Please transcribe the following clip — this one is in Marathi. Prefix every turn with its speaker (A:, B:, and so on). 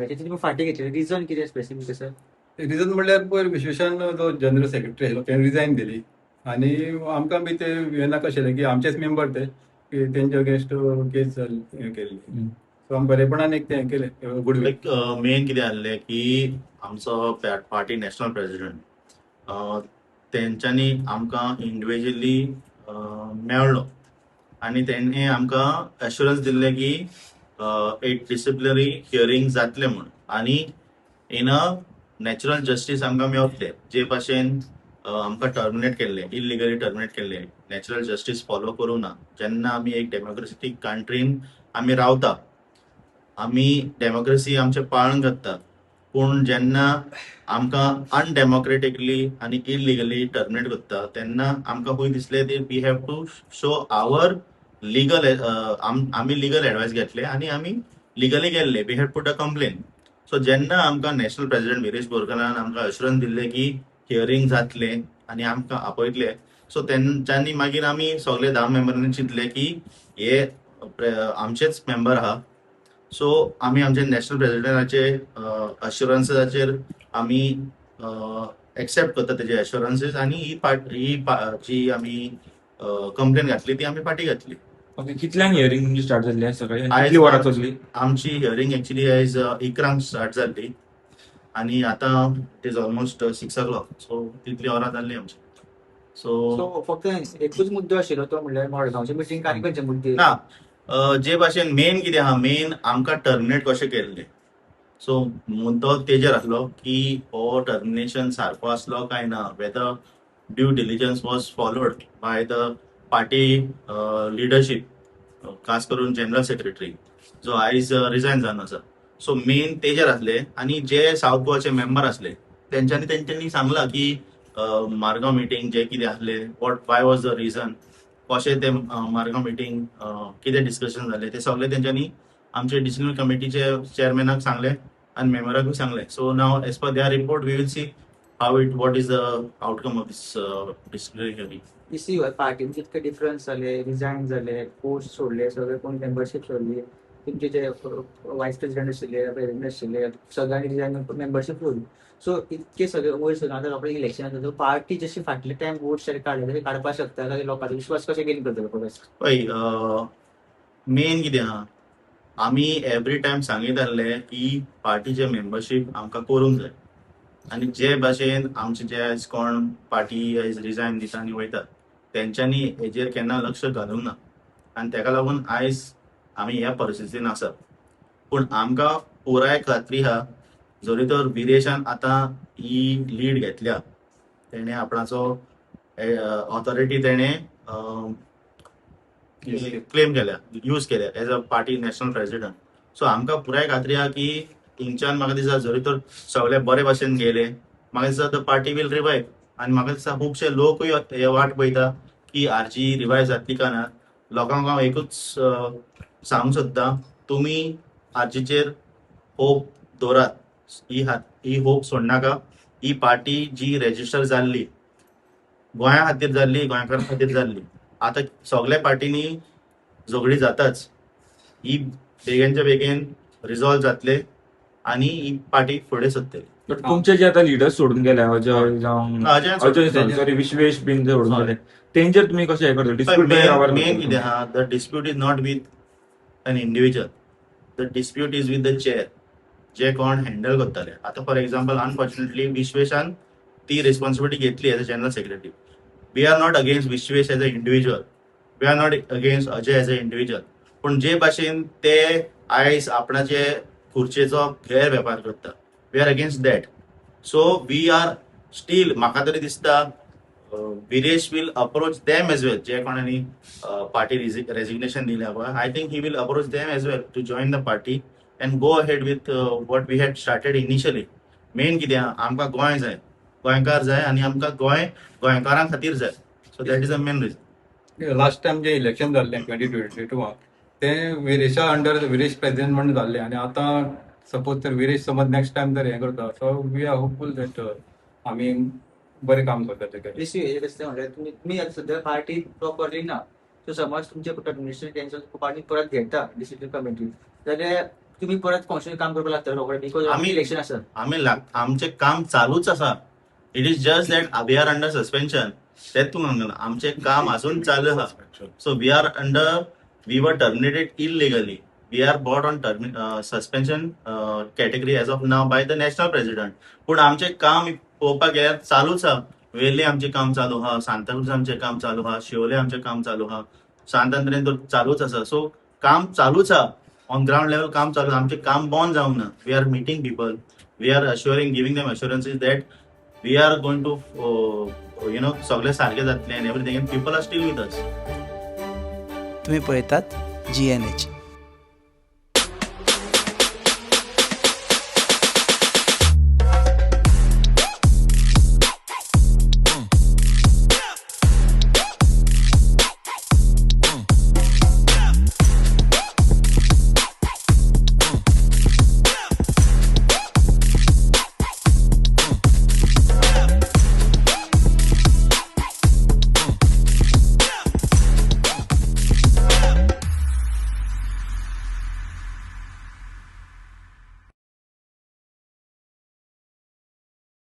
A: टर्मिनेटाची तुम्ही फाटी घेतली, रिझन कितें स्पेसिफीक सर?
B: रिजन म्हणल्यार पयर विश्वेशान जो जनरल सेक्रेटरी आशिल्लो तेणें रिजायन दिली आनी आमकां बी ते नाका आशिल्लें की आमचेच मेंबर ते की तेंचे अगेन्स्ट केस केल्ली. सो आमी बरेपणान एक तें केलें गुडवील.
C: लायक मेन कितें आसलें की आमचो पार्टी नॅशनल प्रेसिडेंट तेंच्यांनी आमकां इंडिव्हिज्युअली मेळ्ळो आनी तेणें आमकां एश्युरन्स दिल्लें की एक डिसिप्लिनरी हियरींग जातलें म्हूण आनी इन अ नॅचरल जस्टीस आमकां मेळटलें. जे भाशेन आमकां टर्मिनेट केल्ले, इलिगली टर्मिनेट केल्ले, नॅचरल जस्टीस फॉलो करूं ना. जेन्ना आमी एक डेमोक्रेटिक कंट्रीन आमी रावता, आमी डेमोक्रेसी आमचे पाळून घेता, पूण जेन्ना आमकां अनडेमोक्रेटिकली आनी इलिगली टर्मिनेट करता तेन्ना आमकां खंय दिसलें की we have to show our legal आमी लिगल एडवायस घेतले आनी आमी लिगली गेल्ले. We have put a complaint. So जेन्ना आमकां नॅशनल प्रेसिडेंट विरेश बोरकरान आमकां एश्युरन्स दिल्ले की हियरींग जातलें आनी आमकां आपयतले, सो तेंच्यांनी मागीर आमी सगळे 10 मेंबरांनी चिंतले की हे आमचेच मेंबर आहा. सो आमी आमचे नॅशनल प्रेसिडेंटाचे एश्युरन्साचेर आमी एक्सेप्ट करता तेजे एश्युरन्सीस आनी ही जी आमी कंप्लेन घातली ती आमी फाटी घातली.
D: ओके, कितल्यांक हियरींग तुमची स्टार्ट जाल्ली सकाळी आनी कितली वरां चलली?
C: आमची हियरींग एक्चुअली आयज 1 स्टार्ट जाल्ली आनी आतां it is almost 6 o'clock. So तितली वरां जाल्ली आमची.
A: सो फक्त एकूच मुद्दो आशिल्लो तो म्हणल्यार मडगांवचे मिटींग आनी खंयचे मुद्दे?
C: ना, जे भाशेन मेन कितें आहा, मेन आमकां टर्मिनेट कशें केल्लें. सो मुद्दो तेजेर आसलो की हो टर्मिनेशन सारको आसलो काय ना, weather due diligence was followed by the party leadership, खास करून जनरल सेक्रेटरी जो आयज रिजायन जावन आसा. सो मेन तेजेर आसले आनी जे साऊथ गोवाचे मेंबर आसले तेंच्यांनी सांगला की मारगांव मिटींग जे कितें आसले, वाय वॉज द रिजन, कशें ते मारगांव मिटींग कितें डिस्कशन जालें ते सगळे तेंच्यांनी आमचे डिसिजनल कमिटीचे चेअरमॅनाक सांगले आनी मेंबराकूय सांगले. So now as per their report we will see what is the outcome of this disciplinary hearing.
A: इसी पार्टीन जितके डिफरन्स जाले, रिजायन जाले, पोस्ट सोडले, सगळे कोण मेंबरशीप सोडली, तुमचे जे वायस प्रेसिडेंट आशिल्ले, प्रेसिडेंट आशिल्ले, सगळ्यांनी रिजायन मेंबरशीप सोडली. सो इतके सगळे वयर सरून आतां आपल्या इलेक्शन आसा, पार्टी जशी फाटले टायम वोट शेअर काडले तशें काडपाक शकता काय? लोकांचो विश्वास कशें गेन करतलो परत?
C: पळय, मेन कितें आहा, आमी एवरी टायम सांगीत आसले की पार्टीचे मेंबरशीप आमकां करूंक जाय आनी जे भाशेन आमचे जे आयज कोण पार्टी आयज रिजायन दिता आनी वयतात तेंच्यांनी हेजेर केन्ना लक्ष घालूंक ना आनी तेका लागून आयज आमी ह्या परिस्थितीन आसात. पूण आमकां पुराय खात्री आहा, जरी तर विरेशान आतां ही लीड घेतल्या, तेणें आपणाचो ऑथॉरिटी तेणें क्लेम केल्या, यूज केल्या as a party national president. So आमकां पुराय खात्री आहा की हिंगच्यान म्हाका दिसता जरी तर सगळे बरे भाशेन गेले, म्हाका दिसता द पार्टी वील रिवायव. आनी म्हाका दिसता खुबशे लोकूय हे वाट पळयता की आरजी रिवायव जातली काय ना. लोकांक हांव एकूच सांगूंक सोदता, तुमी आरजीचेर होप दवरात, ही होप सोडनाका. ही पार्टी जी रेजिस्टर जाल्ली, गोंया खातीर जाल्ली, गोंयकारां खातीर जाल्ली. आतां सगळ्या पार्टीनी झगडी जाताच, ही बेगीनच्या बेगीन रिझॉल्व जातले आनी ही पार्टी फुडें सरतली.
D: बट तुमचे जे आता लिडर्स सोडून गेले, अजय जावं अजय विश्वेश बीन सोडून गेले, तेंचेर तुम्ही कशें हे करता? डिस्प्यूट
C: मेन कितें आहा, the dispute is not with an individual, the dispute is with the chair, जे कोण हँडल करताले. आतां फॉर एक्झाम्पल अनफॉर्च्युनेटली विश्वेशान ती रिस्पॉन्सिबिलिटी घेतली as a general secretary. We are not against Vishwesh as a individual, we are not against Ajay as a individual. पूण जे भाशेन ते आयज आपणाचे खुर्चेचो गैरवेपार करता, we are against that. So we are still, म्हाका तरी दिसता Viresh will approach them as well, जे कोणानी पार्टी रेजिग्नेशन दिल्या पळय, I think he will approach them as well to join the party and go ahead with what we had started initially. मेन कितें आहा, आमकां गोंय जाय, गोंयकार जाय आनी आमकां गोंय गोंयकारां खातीर जाय. So that is the main reason.
B: Last time जे इलेक्शन जाल्लें 2022 ते विरेशा अंडर विरेश प्रेसिडेंट म्हणून जाल्लें आनी आतां सपोज तर विरेश समज नेक्स्ट टायम जर हें करता, so we are hopeful that आमी बरें काम करता तेका.
A: म्हणल्यार तुमी आतां सध्या पार्टी प्रॉपरली ना, सो समज तुमचे टर्मिनेशन कॅन्सल पार्टी परत घेता डिसिजन कमिटी, जाल्यार तुम्ही परत कॉन्स्टिट्युशन काम करपाक लागतले रोखडें बिकॉज
C: आमी-
A: इलेक्शन आसा.
C: आमचें काम चालूच आसा. It is just that we are under suspension. तेच तूं म्हणला आमचें काम अजून चालू आहा. So we were terminated illegally. We are bought on suspension category as of now by the national president. पूण आमचें काम पळोवपाक गेल्यार चालूच आहा. वेल्हे आमचें काम चालू आहा, सांताक्रूज आमचें काम चालू आहा, शिवोले आमचें काम चालू आहा, सांतांद्रेन तर चालूच आसा. सो काम चालूच आहा. ऑन ग्राउंड लेवल काम चालू. आमचें काम बंद जावंक ना. We are meeting people. We are assuring, giving them assurances that we are going to सगळें सारकें जातलें and everything, and people are still with us.
E: तुम्ही पळयतात GNH.